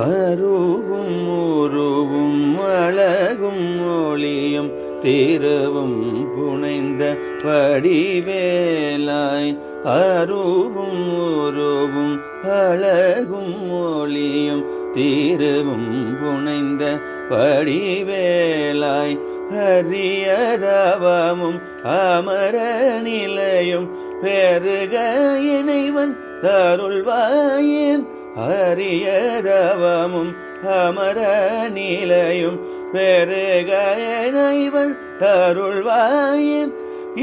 அருவும் உருவும் அழகும் ஒளியும் திருவும் புனைந்த வடிவேலாய் அருவும் உருவும் அழகும் ஒளியும் திருவும் புனைந்த வடிவேலாய் அரியதவமும் அமர நிலையும் பெருக இணைவன் தருள்வாயேன் அரியதவமும் அமர நிலையும் பெருக இணைவன் தருள்வாயேன்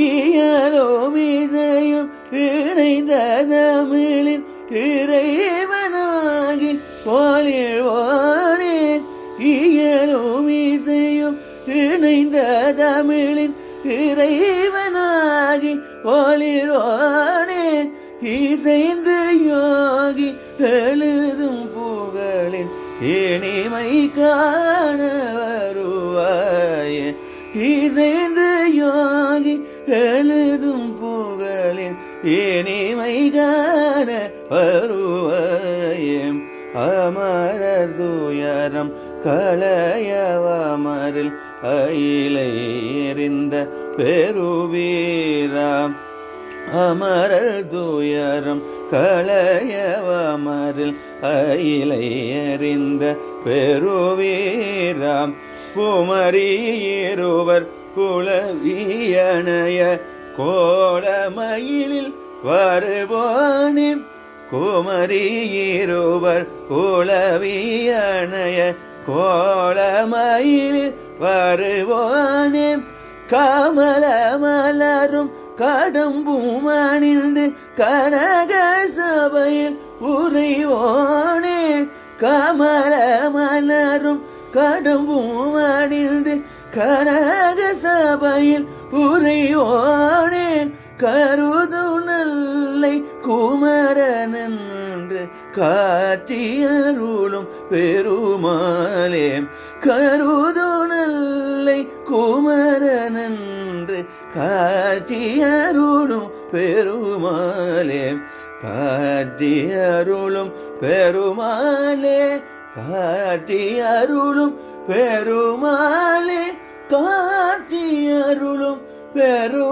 இயலும் இசையும் இணைந்த தமிழின் இறைவனாகி ஒளிர்வானேன் இயலும் இசையும் இணைந்த தமிழின் இறைவனாகி ஒளிர்வானேன் இசைந்து யோகி எழுதும் புகழின் இனிமை காண வருவாயே இசைந்து யோகி எழுதும் புகழின் இனிமை காண வருவாயே அமரர் துயரம் களையவமரில் அயிலை எறிந்த பெருவீராம் அமரர் துயரம் களையவமரில் அயிலை எறிந்த பெருவீராம் குமரியிருவர் குலவியணைய கோலமயிலில் வருவோனே குமரியிருவர் குலவியணைய கோலமயிலில் வருவோனே கமல மலரும் கடம்பும் அணிந்து கனக சபையில் உறைவோனே கமல மலரும் கடம்பும் அணிந்து கனக சபையில் உறைவோனே கருது நல்லை குமரன் என்று காட்சியருளும் பெருமாளே கருது நல்லை குமரன் என்று காட்சியருளும் பெருமாளே காட்சியருளும் பெருமாளே காட்சியருளும் பெருமாளே காட்சியருளும் பெரு